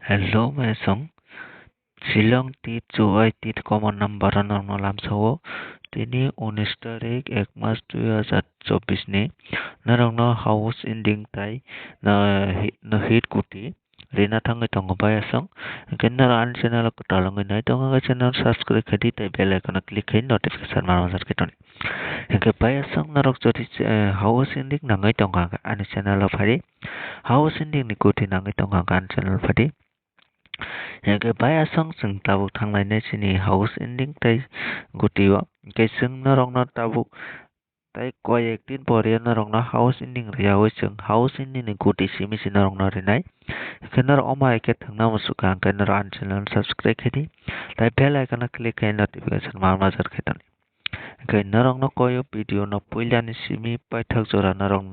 Hello mesong Shillong tit chuai tit common number normal lamsawo tini 19 tarik 1 Mac 2024 ni narongno house ending tai na hit kuti rena thangai tongo bayasong kenna an channel ko talangai nai tongo ga channel subscribe khadi tai bell icon click khai notification marwasar ketoni ke bayasong narok jodi house ending nangai tonga an channel phari house ending ni kuti nangai tonga an channel phari Hingke bayasong sing tabuk thanglai sini house ending tai gutio hingke sing norokno tabuk tai koyek din pore norokno house ending riyawi sing house ending ni guti simi si norokno rinai hingke norok oma eke thangna musuka hingke norok an channel subscribe khedi tai bell icon click khai notification marma jar khetoni hingke norokno koyo video no puilani simi paithak jora norok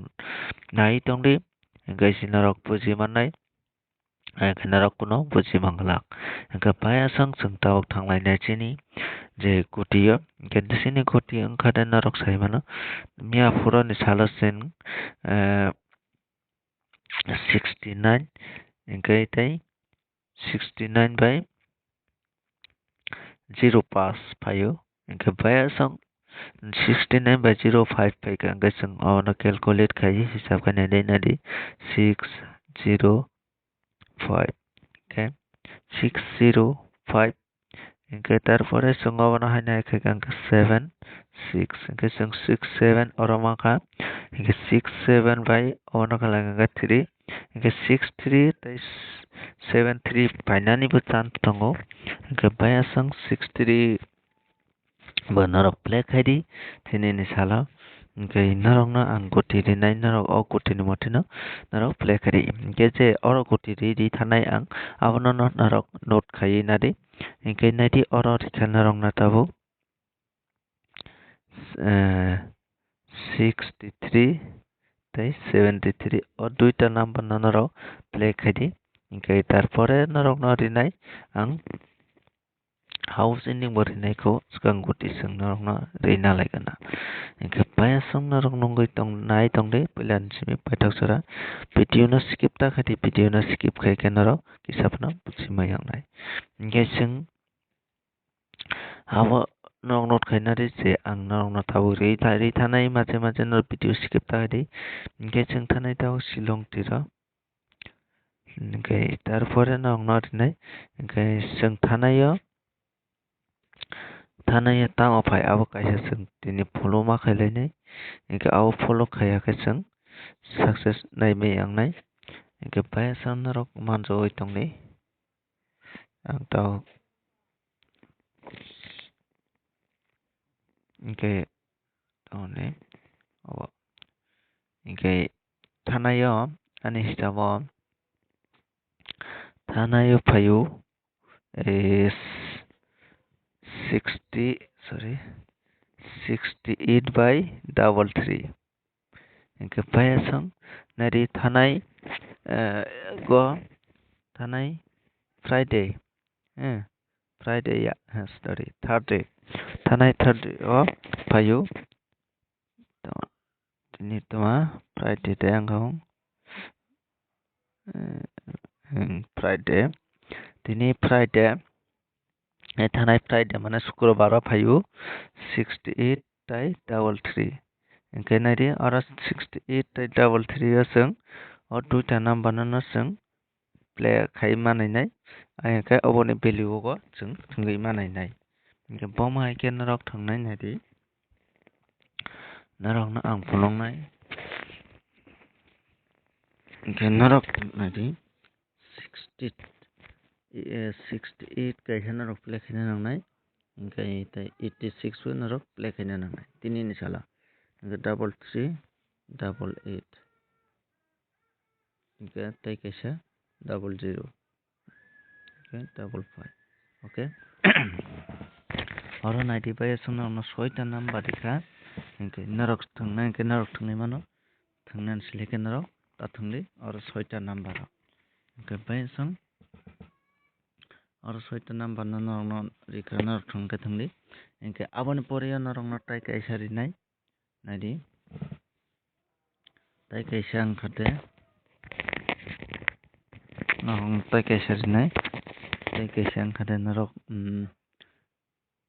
nai tongdi hingke si norok buji mannai narok kuno buji manglak hingke bayasang sing tabuk thanglai chini je kutio hingke sini kuti wngkha narok sai mano mia furo ni salo sin 69 hingke tai 69 by 05 phaio hingke bayasang 69 by 05 phaika hingke sing ono calculate khai hisab khai nadi 605 okay 605 hingke tarpore songo bono haina ekha 7 6 hingke sing 67 oro mangkha hingke 67 by ono khalanga 3 hingke 63 tai 73 painani bo chance tongo hingke bayasang 63 bo norok play khaidi tini ni salo hingke norokno ang kuti rinai norok o kuti ni mote no norok play khaidi hingke je oro kuti ri thanai ang abono norok note khai nadi hingke nadi oro rikha norok na tabuk 63 tai 73 o duita number no norok play khaidi hingke tarpore norok no rinai ang house ending bo rinai ko sikang guti sing norok no rina laigana hingke bayasang norok nongoi nai tongde puilan simi paithak jora video no skip ta khadi video no skip khai ke norok kisapno buchimai yangnai hingke sing abo norok note khai nari je ang norok no tabuk ri thanai mache mache norok video skip ta khadi hingke sing thanai tabuk Shillong tiro hingke tarpore norok no rinai hingke sing thanai tamo phai abo kaisa sing tini follow ma khailai hingke abo follow khaya khe sing success naimai yangnai hingke bayasang norok manjawai tongni ang tabuk hingke tongni abo hingke thanaio ani hisabo thanaio phaio 68 by 33 hingke bayasang nari thanai go thanai Friday Friday ya sorry Thursday thanai Thursday o phaio tini toma Friday te angkong Friday tini Friday thanai Friday mane shukrobar o phaio 68 tai 33 hingke nari oro 68 tai 33 o sing o duita number no sing play khai manai hingke oboni value o sing thungui manai hingke boma haike norok thangnai nadi norok no ang pholongnai hingke norok nadi 68 kaisa norok play khaina nangnai hingke tai 86 bo norok play khaina nangnai tini ni sala hingke 3388 hingke tai kaisa 00 hingke 55 okay oro naidi bayasang norok no 6 ta number rikha hingke norok thangnai hingke norok thunglai mano thungnani silike norok tathungli oro 6 ta number rok hingke bayasang oro 6 ta number no norok no rikha norok thungkhe thungli hingke aboni pore norok no tai kaisa rinai nadi tai kaisa wngkha de tai kaisa rinai tai kaisa wngkha norok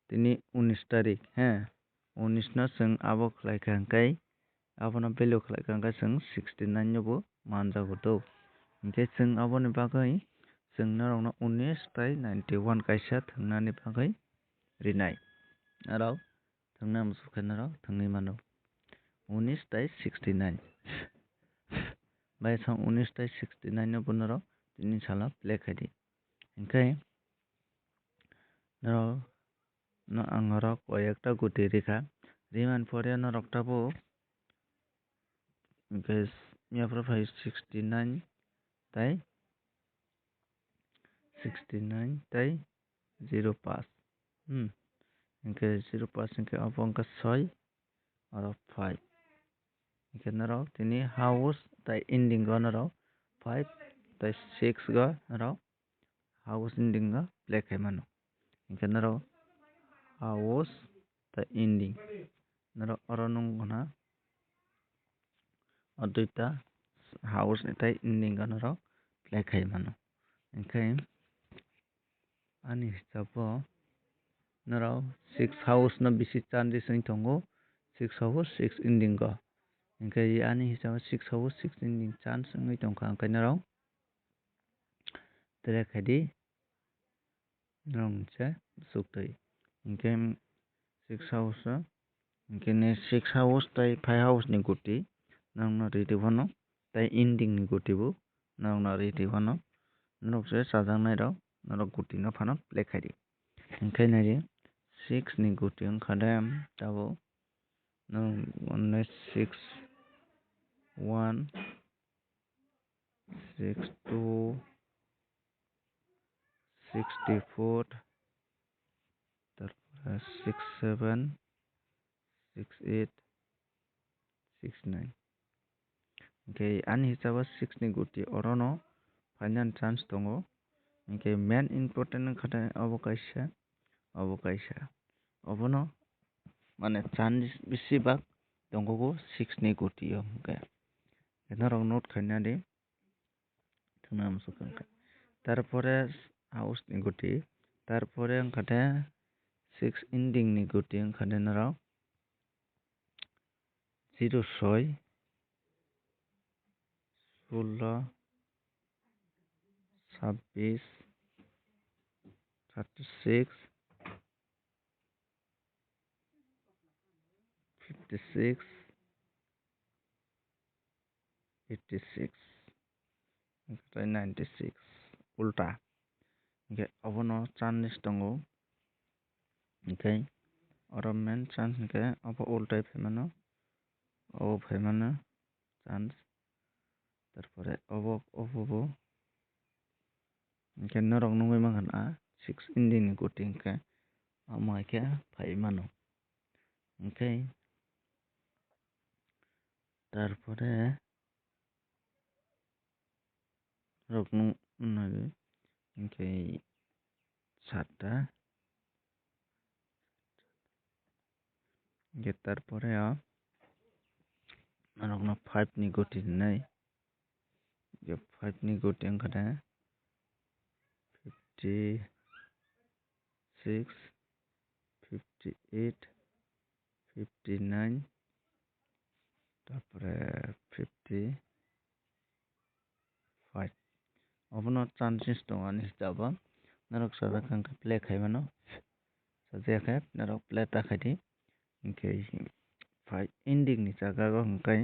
tini 19 tarik 19 no chwng abo khlaika hingkai abono value khlaika hingkha chwng 69 no bo manjago to hingkhe chwng aboni bagui chwng norok no 19 tai 91 kaisa thwngnani bagui rinai norok thwngnai amoso norok thwngui mano 19 tai 69 baisang 19 tai 69 no bo norok tini salo play khai di hingkhai norok no ang norok koi ekta guti rikha rimani pore norok tabuk hingkhe yaphra phai 69 tai 05 hingkhe 05 hingkhe abo wngkha 6 aro 5 hingkhe norok tini house tai ending o norok 5 tai 6 go norok house ending o play khai mano hingkhe norok house tai ending norok oro nungkha na o duita house ni tai ending o norok play khai mano hingkhe ani hisabo norok 6 house no bisi chance wngui tongo 6 house 6 ending o hingkhe ani hisabo 6 house 6 ending chance wngui tongkha hingkhe norok play khai di norok monkhe chuktui hingkhe 6 house o hingkhe ni 6 house tai 5 house ni guti norok no ready fano tai ending ni guti bo norok no ready fano norok se chajaknai rok norok guti no fano play khai di hingkhe naiри 6 ni guti wngkha de tabuk norok 6 1 6 2 64 তারপরে 6 7 6 8 6 9 hingkhe ani hisabo 6 ni guti oro no fainani chance tongo hingkhe main important wngkha de abo kaisa obono mane chance besi bak tongo 6 ni guti o hingkhe norok note khaina di thwngnai amoso tarpore house ni guti tarpore wngkha de 6 ending ni guti wngkha de norok 06 16 26 36 56 86 hingkhe 96 ulta hingkhe obono chance tongo hingkhe oro main chance hingkhe obo ultai phaimano obo phaimano chance tarpore obo bo hingkhe norok nungui mankha na 6 ending ni guti hingkhe amo haikhe phai mano hingkhe tarpore norok nungkha hingkhe 7টা hingkhe tarpore o norok no 5 ni guti rinai hingkhe 5 ni guti wngkha de 56 58 59 tarpore 55 obono chances tongo ani hisabo norok chajaka hingkhe play khai mano chajakhe norok play ta khai di hingkhe 5 ending ni jaga o hingkhe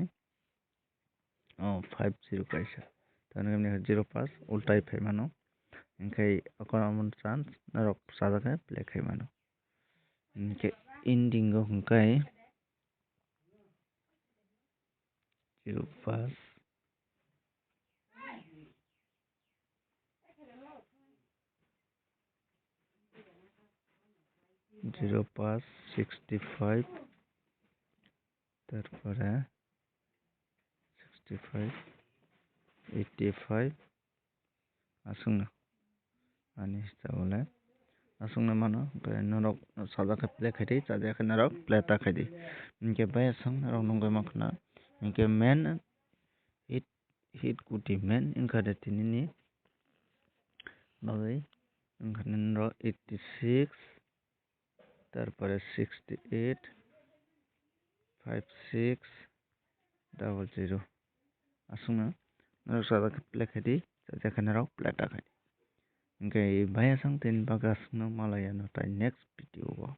50 kaisa tamoni bini 05 ultai phai mano hingkhe omono chance norok chajak play khai mano hingkhe ending o hingkhe 05 65 তারপরে 65 85 asungno ani hisabole asungno mano norok sajak play khai di chajakhe norok play ta khai di hingkhe baisang norok nungui mankha na hingkhe main hit guti main wngkha de tini ni bagui wngkha 86 তারপরে 68 5600 asungno norok sada khe plek khai di chajakhe norok plek takhai. Hingkhe bayasang tin bagasung no malaya no tai next video o.